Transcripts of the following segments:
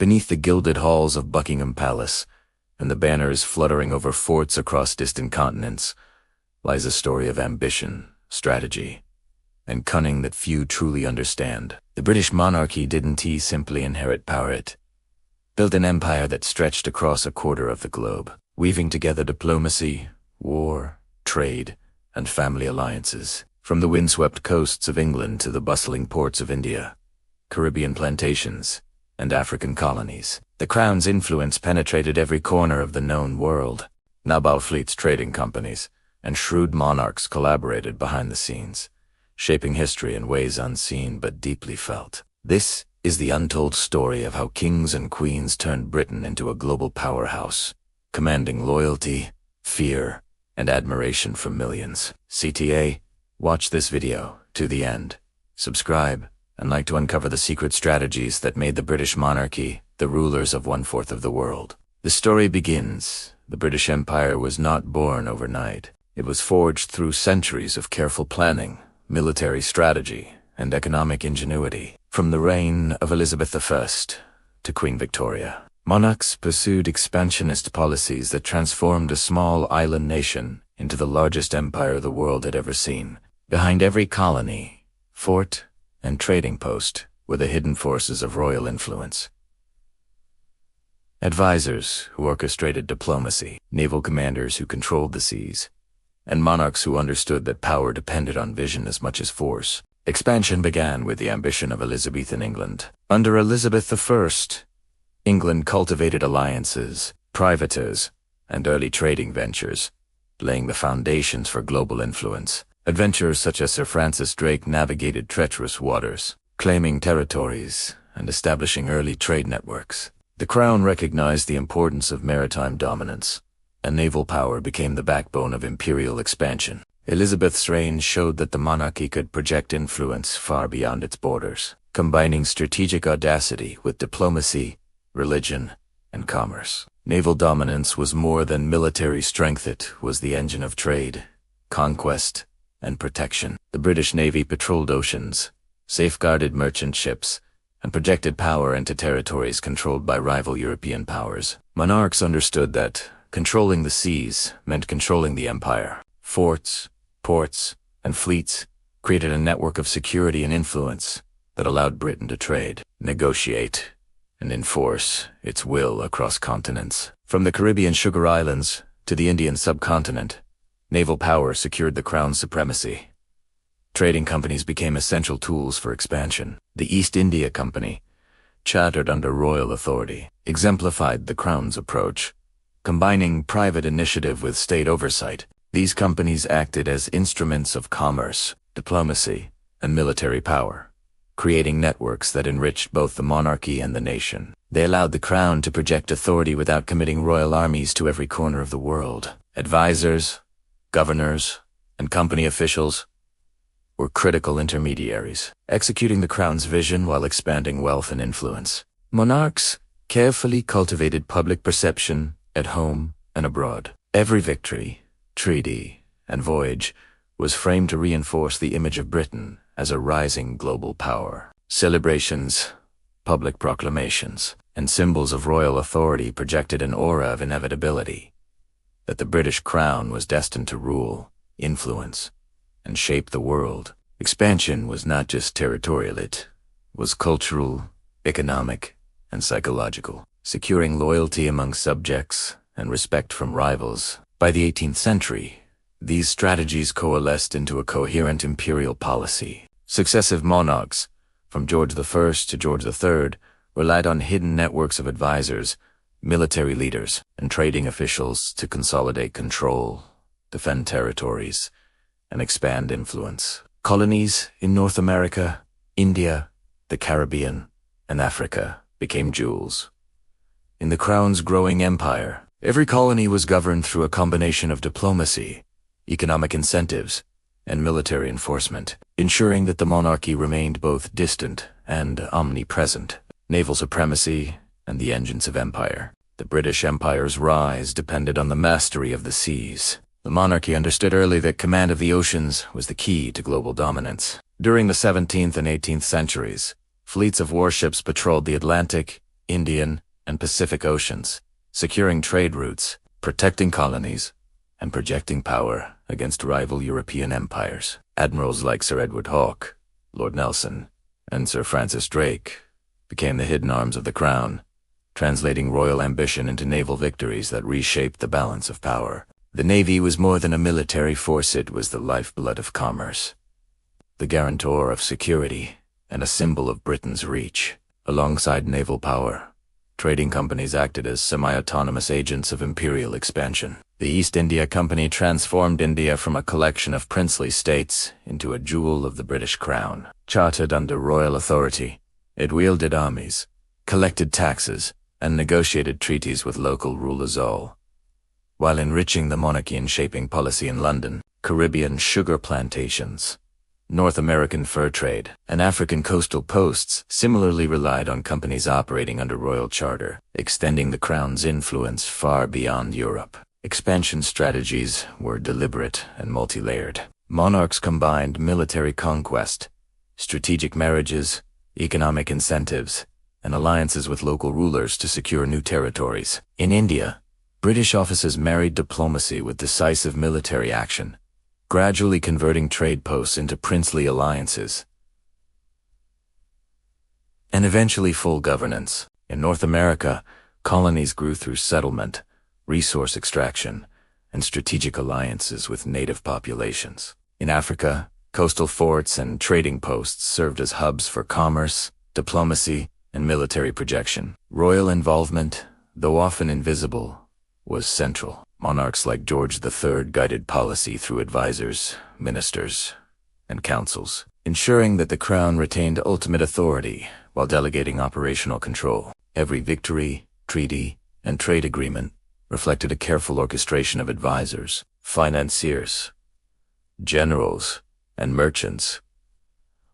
Beneath the gilded halls of Buckingham Palace, and the banners fluttering over forts across distant continents, lies a story of ambition, strategy, and cunning that few truly understand. The British monarchy didn't simply inherit power, it built an empire that stretched across a quarter of the globe, weaving together diplomacy, war, trade, and family alliances. From the windswept coasts of England to the bustling ports of India, Caribbean plantations, and African colonies, the Crown's influence penetrated every corner of the known world. Naval fleets, trading companies, and shrewd monarchs collaborated behind the scenes, shaping history in ways unseen but deeply felt. This is the untold story of how kings and queens turned Britain into a global powerhouse, commanding loyalty, fear, and admiration from millions. CTA, watch this video to the end. Subscribe, and like to uncover the secret strategies that made the British monarchy the rulers of 1/4 of the world. The story begins. The British Empire was not born overnight. It was forged through centuries of careful planning, military strategy, and economic ingenuity. From the reign of Elizabeth I to Queen Victoria, monarchs pursued expansionist policies that transformed a small island nation into the largest empire the world had ever seen. Behind every colony, fort, and trading post were the hidden forces of royal influence. Advisors who orchestrated diplomacy, naval commanders who controlled the seas, and monarchs who understood that power depended on vision as much as force. Expansion began with the ambition of Elizabethan England. Under Elizabeth I, England cultivated alliances, privateers, and early trading ventures, laying the foundations for global influence. Adventurers such as Sir Francis Drake navigated treacherous waters, claiming territories and establishing early trade networks. The Crown recognized the importance of maritime dominance, and naval power became the backbone of imperial expansion. Elizabeth's reign showed that the monarchy could project influence far beyond its borders, combining strategic audacity with diplomacy, religion, and commerce. Naval dominance was more than military strength, it was the engine of trade, conquest, and protection. The British Navy patrolled oceans, safeguarded merchant ships, and projected power into territories controlled by rival European powers. Monarchs understood that controlling the seas meant controlling the empire. Forts, ports, and fleets created a network of security and influence that allowed Britain to trade, negotiate, and enforce its will across continents. From the Caribbean sugar islands to the Indian subcontinent, naval power secured the Crown's supremacy. Trading companies became essential tools for expansion. The East India Company, chartered under royal authority, exemplified the Crown's approach, combining private initiative with state oversight. These companies acted as instruments of commerce, diplomacy, and military power, creating networks that enriched both the monarchy and the nation. They allowed the Crown to project authority without committing royal armies to every corner of the world. Advisors, governors, and company officials were critical intermediaries, executing the Crown's vision while expanding wealth and influence. Monarchs carefully cultivated public perception at home and abroad. Every victory, treaty, and voyage was framed to reinforce the image of Britain as a rising global power. Celebrations, public proclamations, and symbols of royal authority projected an aura of inevitability, that the British Crown was destined to rule, influence, and shape the world. Expansion was not just territorial, it was cultural, economic, and psychological, securing loyalty among subjects and respect from rivals. By the 18th century, these strategies coalesced into a coherent imperial policy. Successive monarchs, from George I to George III, relied on hidden networks of advisors, military leaders, and trading officials to consolidate control, defend territories, and expand influence. Colonies in North America, India, the Caribbean, and Africa became jewels. In the Crown's growing empire, every colony was governed through a combination of diplomacy, economic incentives, and military enforcement, ensuring that the monarchy remained both distant and omnipresent. Naval supremacy and the engines of empire. The British Empire's rise depended on the mastery of the seas. The monarchy understood early that command of the oceans was the key to global dominance. During the 17th and 18th centuries, fleets of warships patrolled the Atlantic, Indian, and Pacific Oceans, securing trade routes, protecting colonies, and projecting power against rival European empires. Admirals like Sir Edward Hawke, Lord Nelson, and Sir Francis Drake became the hidden arms of the crown, translating royal ambition into naval victories that reshaped the balance of power. The Navy was more than a military force, it was the lifeblood of commerce, the guarantor of security, and a symbol of Britain's reach. Alongside naval power, trading companies acted as semi-autonomous agents of imperial expansion. The East India Company transformed India from a collection of princely states into a jewel of the British crown. Chartered under royal authority, it wielded armies, collected taxes, and negotiated treaties with local rulers, all while enriching the monarchy and shaping policy in London. Caribbean sugar plantations, North American fur trade, and African coastal posts similarly relied on companies operating under royal charter, extending the crown's influence far beyond Europe. Expansion strategies were deliberate and multi-layered. Monarchs combined military conquest, strategic marriages, economic incentives, and alliances with local rulers to secure new territories. In India, British officers married diplomacy with decisive military action, gradually converting trade posts into princely alliances, and eventually full governance. In North America, colonies grew through settlement, resource extraction, and strategic alliances with native populations. In Africa, coastal forts and trading posts served as hubs for commerce, diplomacy, and military projection. Royal involvement, though often invisible, was central. Monarchs like George III guided policy through advisors, ministers, and councils, ensuring that the crown retained ultimate authority while delegating operational control. Every victory, treaty, and trade agreement reflected a careful orchestration of advisors, financiers, generals, and merchants,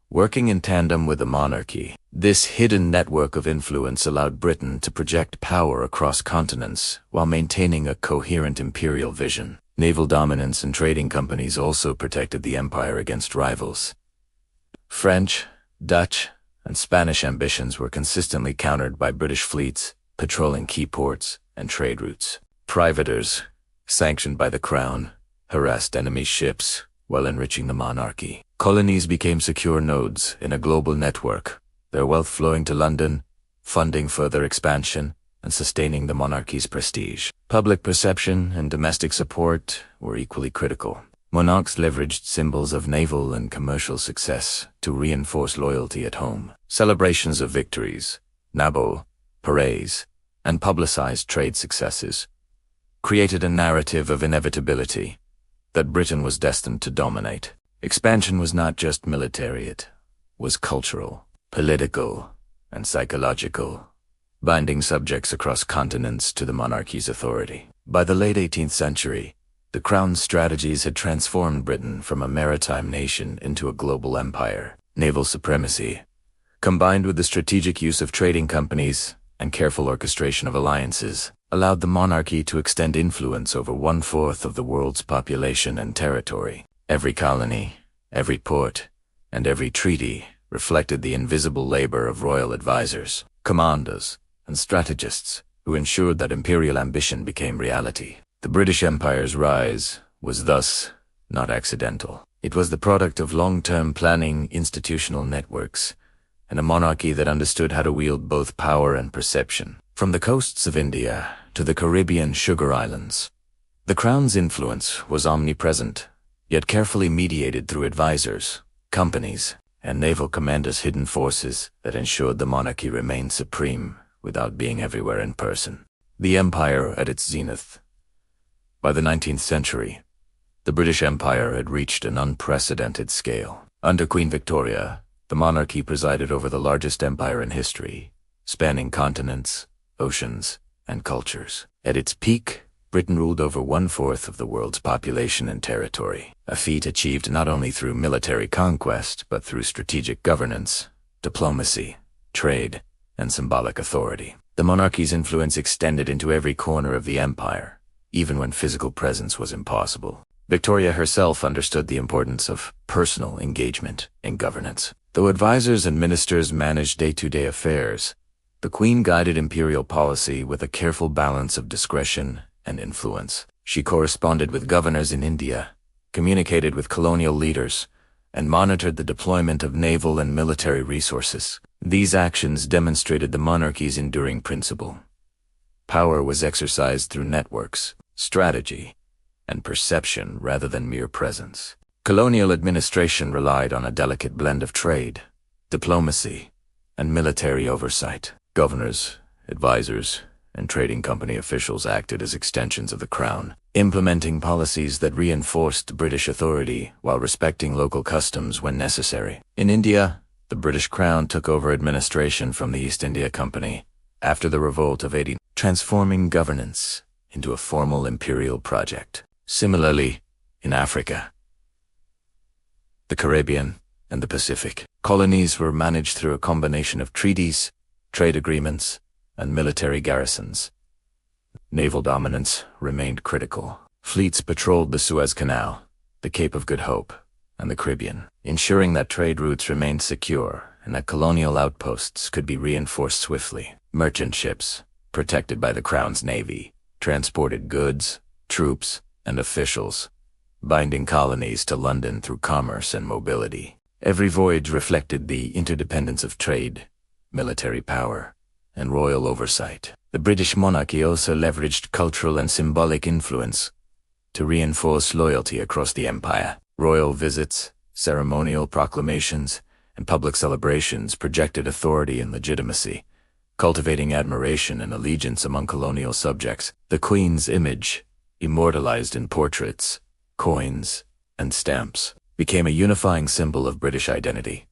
working in tandem with the monarchy. This hidden network of influence allowed Britain to project power across continents while maintaining a coherent imperial vision. Naval dominance and trading companies also protected the empire against rivals. French, Dutch, and Spanish ambitions were consistently countered by British fleets patrolling key ports and trade routes. Privateers, sanctioned by the crown, harassed enemy ships while enriching the monarchy. Colonies became secure nodes in a global network, their wealth flowing to London, funding further expansion, and sustaining the monarchy's prestige. Public perception and domestic support were equally critical. Monarchs leveraged symbols of naval and commercial success to reinforce loyalty at home. Celebrations of victories, Naval, parades, and publicized trade successes created a narrative of inevitability, that Britain was destined to dominate. Expansion was not just military, it was cultural, political, and psychological, binding subjects across continents to the monarchy's authority. By the late 18th century, the crown's strategies had transformed Britain from a maritime nation into a global empire. Naval supremacy, combined with the strategic use of trading companies and careful orchestration of alliances, allowed the monarchy to extend influence over 1/4 of the world's population and territory. Every colony, every port, and every treaty reflected the invisible labor of royal advisors, commanders, and strategists who ensured that imperial ambition became reality. The British Empire's rise was thus not accidental. It was the product of long-term planning, institutional networks, and a monarchy that understood how to wield both power and perception. From the coasts of India to the Caribbean sugar islands, the crown's influence was omnipresent, yet carefully mediated through advisors, companies, and naval commanders' hidden forces that ensured the monarchy remained supreme without being everywhere in person. The empire at its zenith. By the 19th century, the British Empire had reached an unprecedented scale. Under Queen Victoria, the monarchy presided over the largest empire in history, spanning continents, oceans, and cultures. At its peak, Britain ruled over 1/4 of the world's population and territory, a feat achieved not only through military conquest, but through strategic governance, diplomacy, trade, and symbolic authority. The monarchy's influence extended into every corner of the empire, even when physical presence was impossible. Victoria herself understood the importance of personal engagement in governance. Though advisors and ministers managed day-to-day affairs, The queen guided imperial policy with a careful balance of discretion and influence. She corresponded with governors in India, communicated with colonial leaders, and monitored the deployment of naval and military resources. These actions demonstrated the monarchy's enduring principle. Power was exercised through networks, strategy, and perception rather than mere presence. Colonial administration relied on a delicate blend of trade, diplomacy, and military oversight. Governors, advisors, and trading company officials acted as extensions of the crown, implementing policies that reinforced British authority while respecting local customs when necessary. In India, the British Crown took over administration from the East India Company after the revolt of 18, transforming governance into a formal imperial project. Similarly, in Africa, the Caribbean, and the Pacific, colonies were managed through a combination of treaties, trade agreements, and military garrisons. Naval dominance remained critical. Fleets patrolled the Suez Canal, the Cape of Good Hope, and the Caribbean, ensuring that trade routes remained secure and that colonial outposts could be reinforced swiftly. Merchant ships, protected by the Crown's navy, transported goods, troops, and officials, binding colonies to London through commerce and mobility. Every voyage reflected the interdependence of trade, military power, and royal oversight. The British monarchy also leveraged cultural and symbolic influence to reinforce loyalty across the empire. Royal visits, ceremonial proclamations, and public celebrations projected authority and legitimacy, cultivating admiration and allegiance among colonial subjects. The Queen's image, immortalized in portraits, coins, and stamps, became a unifying symbol of British identity,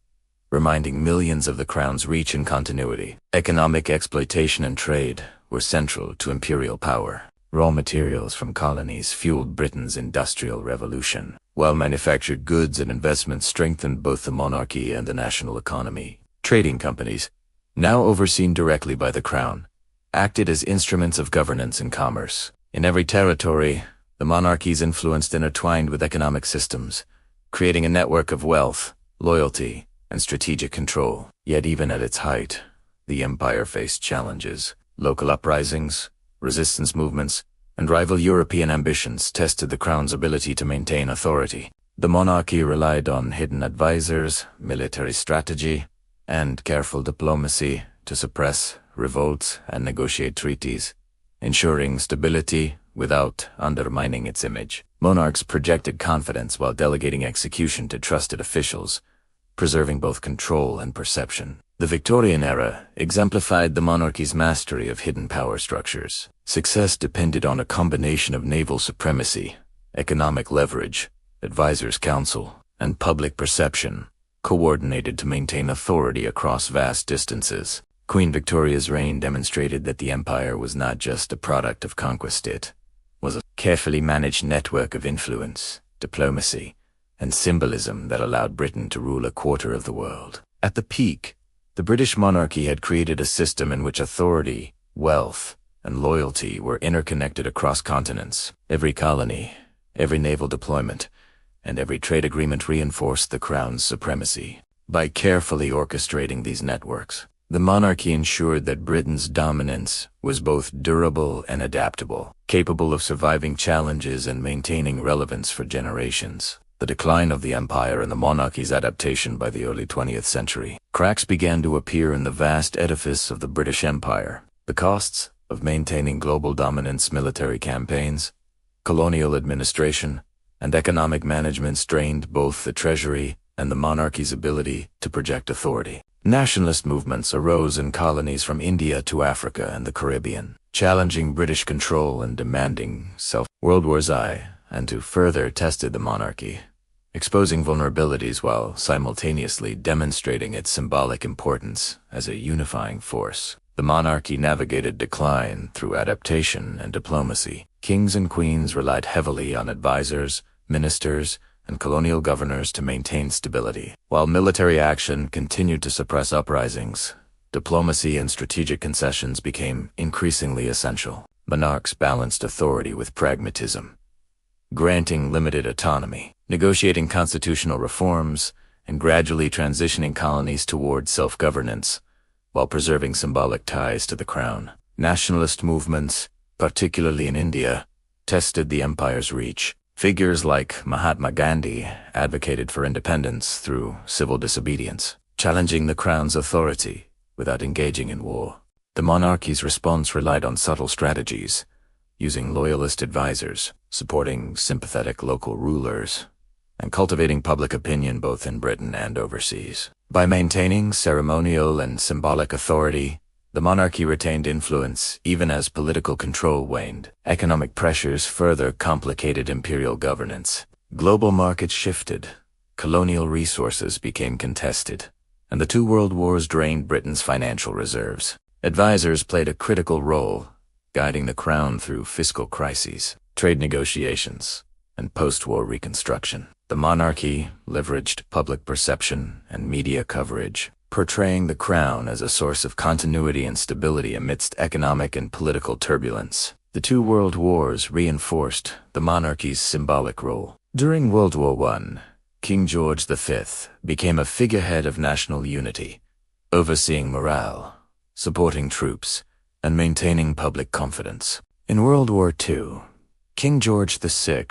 reminding millions of the Crown's reach and continuity. Economic exploitation and trade were central to imperial power. Raw materials from colonies fueled Britain's industrial revolution, while manufactured goods and investments strengthened both the monarchy and the national economy. Trading companies, now overseen directly by the Crown, acted as instruments of governance and commerce. In every territory, the monarchy's influence intertwined with economic systems, creating a network of wealth, loyalty, and strategic control. Yet even at its height, the empire faced challenges. Local uprisings, resistance movements, and rival European ambitions tested the Crown's ability to maintain authority. The monarchy relied on hidden advisors, military strategy, and careful diplomacy to suppress revolts and negotiate treaties, ensuring stability without undermining its image. Monarchs projected confidence while delegating execution to trusted officials, preserving both control and perception. The Victorian era exemplified the monarchy's mastery of hidden power structures. Success depended on a combination of naval supremacy, economic leverage, advisors' council, and public perception, coordinated to maintain authority across vast distances. Queen Victoria's reign demonstrated that the empire was not just a product of conquest, it was a carefully managed network of influence, diplomacy, and symbolism that allowed Britain to rule a quarter of the world. At the peak, the British monarchy had created a system in which authority, wealth, and loyalty were interconnected across continents. Every colony, every naval deployment, and every trade agreement reinforced the Crown's supremacy. By carefully orchestrating these networks, the monarchy ensured that Britain's dominance was both durable and adaptable, capable of surviving challenges and maintaining relevance for generations. The decline of the empire and the monarchy's adaptation by the early 20th century. Cracks began to appear in the vast edifice of the British Empire. The costs of maintaining global dominance, military campaigns, colonial administration, and economic management strained both the treasury and the monarchy's ability to project authority. Nationalist movements arose in colonies from India to Africa and the Caribbean, challenging British control and demanding World War's I, and to further tested the monarchy, exposing vulnerabilities while simultaneously demonstrating its symbolic importance as a unifying force. The monarchy navigated decline through adaptation and diplomacy. Kings and queens relied heavily on advisors, ministers, and colonial governors to maintain stability. While military action continued to suppress uprisings, diplomacy and strategic concessions became increasingly essential. Monarchs balanced authority with pragmatism, granting limited autonomy, negotiating constitutional reforms, and gradually transitioning colonies toward self-governance, while preserving symbolic ties to the crown. Nationalist movements, particularly in India, tested the empire's reach. Figures like Mahatma Gandhi advocated for independence through civil disobedience, challenging the crown's authority without engaging in war. The monarchy's response relied on subtle strategies, using loyalist advisors, supporting sympathetic local rulers, and cultivating public opinion both in Britain and overseas. By maintaining ceremonial and symbolic authority, the monarchy retained influence even as political control waned. Economic pressures further complicated imperial governance. Global markets shifted, colonial resources became contested, and the two world wars drained Britain's financial reserves. Advisors played a critical role, guiding the crown through fiscal crises, trade negotiations, and post-war reconstruction. The monarchy leveraged public perception and media coverage, portraying the crown as a source of continuity and stability amidst economic and political turbulence. The two world wars reinforced the monarchy's symbolic role. During World War I, King George V became a figurehead of national unity, overseeing morale, supporting troops, and maintaining public confidence. In World War II, King George VI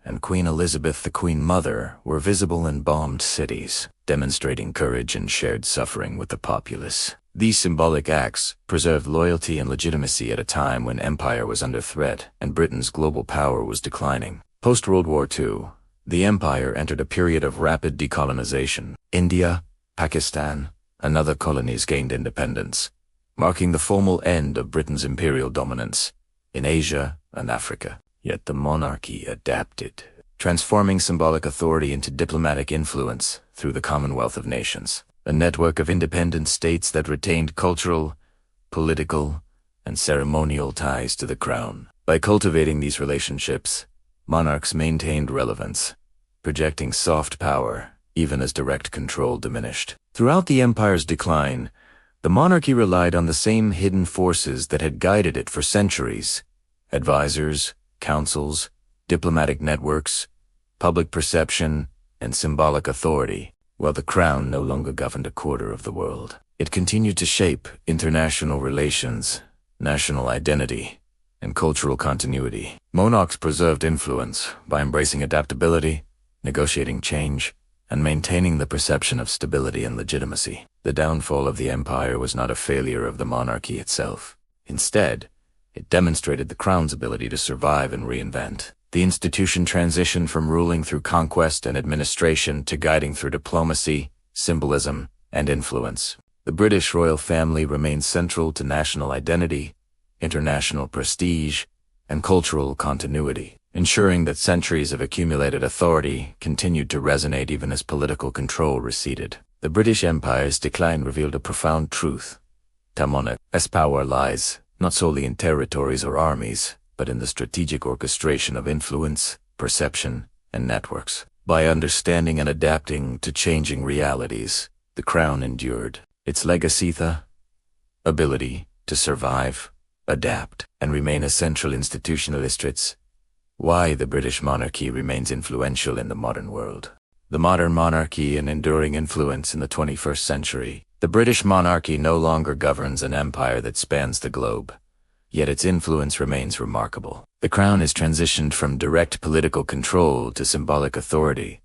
and Queen Elizabeth, the Queen Mother, were visible in bombed cities, demonstrating courage and shared suffering with the populace. These symbolic acts preserved loyalty and legitimacy at a time when empire was under threat and Britain's global power was declining. Post-World War II, the empire entered a period of rapid decolonization. India, Pakistan, and other colonies gained independence, marking the formal end of Britain's imperial dominance in Asia and Africa. Yet the monarchy adapted, transforming symbolic authority into diplomatic influence through the Commonwealth of Nations, a network of independent states that retained cultural, political, and ceremonial ties to the crown. By cultivating these relationships, monarchs maintained relevance, projecting soft power even as direct control diminished. Throughout the empire's decline, the monarchy relied on the same hidden forces that had guided it for centuries: advisors, councils, diplomatic networks, public perception, and symbolic authority. While the crown no longer governed a quarter of the world, it continued to shape international relations, national identity, and cultural continuity. Monarchs preserved influence by embracing adaptability, negotiating change, and maintaining the perception of stability and legitimacy. The downfall of the empire was not a failure of the monarchy itself. Instead, it demonstrated the crown's ability to survive and reinvent. The institution transitioned from ruling through conquest and administration to guiding through diplomacy, symbolism, and influence. The British royal family remained central to national identity, international prestige, and cultural continuity, ensuring that centuries of accumulated authority continued to resonate even as political control receded. The British Empire's decline revealed a profound truth. The monarch's power lies not solely in territories or armies, but in the strategic orchestration of influence, perception, and networks. By understanding and adapting to changing realities, the crown endured. Its legacy, the ability to survive, adapt, and remain a central institution illustrates why the British monarchy remains influential in the modern world. The modern monarchy and enduring influence in the 21st century. The British monarchy no longer governs an empire that spans the globe, yet its influence remains remarkable. The crown has transitioned from direct political control to symbolic authority,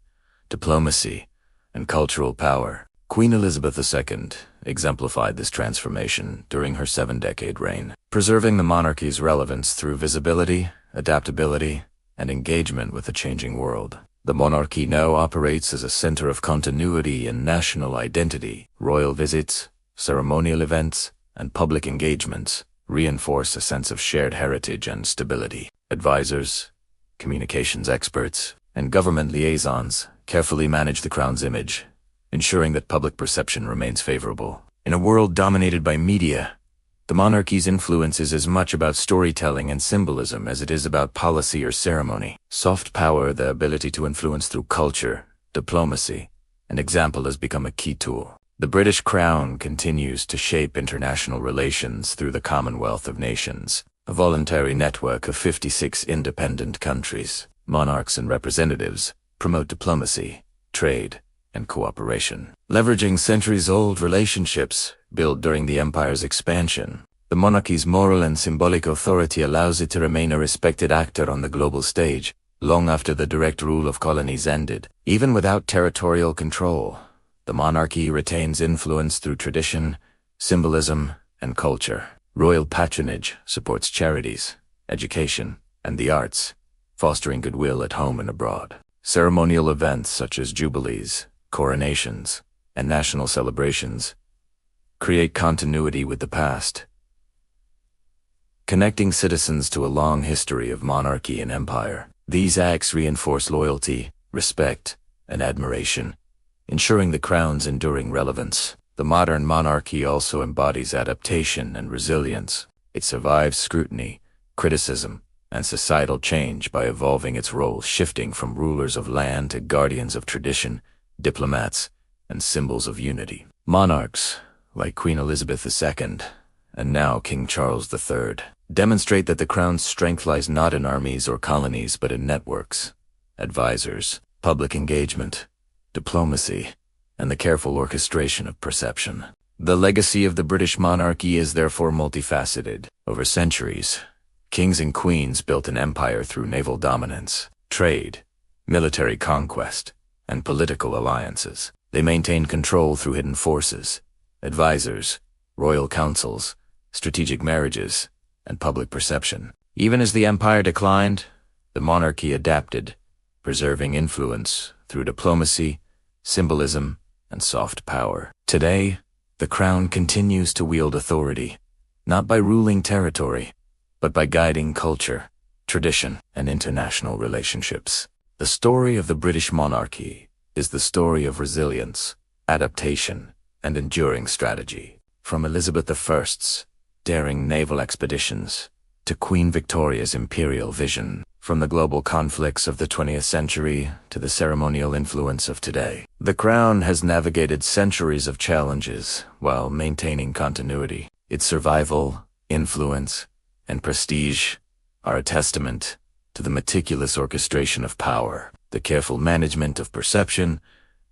diplomacy, and cultural power. Queen Elizabeth II exemplified this transformation during her 7-decade reign, preserving the monarchy's relevance through visibility, adaptability, and engagement with the changing world. The monarchy now operates as a center of continuity and national identity. Royal visits, ceremonial events, and public engagements reinforce a sense of shared heritage and stability. Advisors, communications experts, and government liaisons carefully manage the crown's image, ensuring that public perception remains favorable. In a world dominated by media, the monarchy's influence is as much about storytelling and symbolism as it is about policy or ceremony. Soft power, the ability to influence through culture, diplomacy, and example has become a key tool. The British Crown continues to shape international relations through the Commonwealth of Nations, a voluntary network of 56 independent countries. Monarchs and representatives promote diplomacy, trade, and cooperation. Leveraging centuries-old relationships built during the empire's expansion, the monarchy's moral and symbolic authority allows it to remain a respected actor on the global stage, long after the direct rule of colonies ended. Even without territorial control, the monarchy retains influence through tradition, symbolism, and culture. Royal patronage supports charities, education, and the arts, fostering goodwill at home and abroad. Ceremonial events such as jubilees, coronations, and national celebrations create continuity with the past, connecting citizens to a long history of monarchy and empire. These acts reinforce loyalty, respect, and admiration, ensuring the crown's enduring relevance. The modern monarchy also embodies adaptation and resilience. It survives scrutiny, criticism, and societal change by evolving its role, shifting from rulers of land to guardians of tradition, diplomats, and symbols of unity. Monarchs, like Queen Elizabeth II, and now King Charles III, demonstrate that the crown's strength lies not in armies or colonies but in networks, advisors, public engagement, diplomacy, and the careful orchestration of perception. The legacy of the British monarchy is therefore multifaceted. Over centuries, kings and queens built an empire through naval dominance, trade, military conquest, and political alliances. They maintained control through hidden forces, advisors, royal councils, strategic marriages, and public perception. Even as the empire declined, the monarchy adapted, preserving influence through diplomacy, symbolism, and soft power. Today, the crown continues to wield authority, not by ruling territory, but by guiding culture, tradition, and international relationships. The story of the British monarchy is the story of resilience, adaptation, and enduring strategy. From Elizabeth I's daring naval expeditions to Queen Victoria's imperial vision, from the global conflicts of the 20th century to the ceremonial influence of today, the crown has navigated centuries of challenges while maintaining continuity. Its survival, influence, and prestige are a testament to the meticulous orchestration of power, the careful management of perception,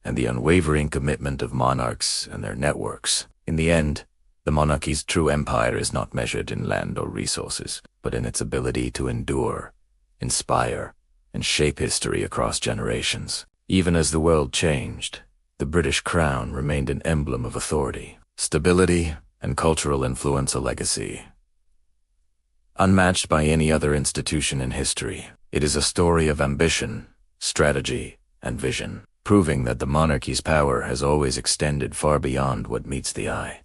and the unwavering commitment of monarchs and their networks. In the end, the monarchy's true empire is not measured in land or resources, but in its ability to endure, inspire, and shape history across generations. Even as the world changed, the British crown remained an emblem of authority, stability, and cultural influence, a legacy unmatched by any other institution in history. It is a story of ambition, strategy, and vision, proving that the monarchy's power has always extended far beyond what meets the eye.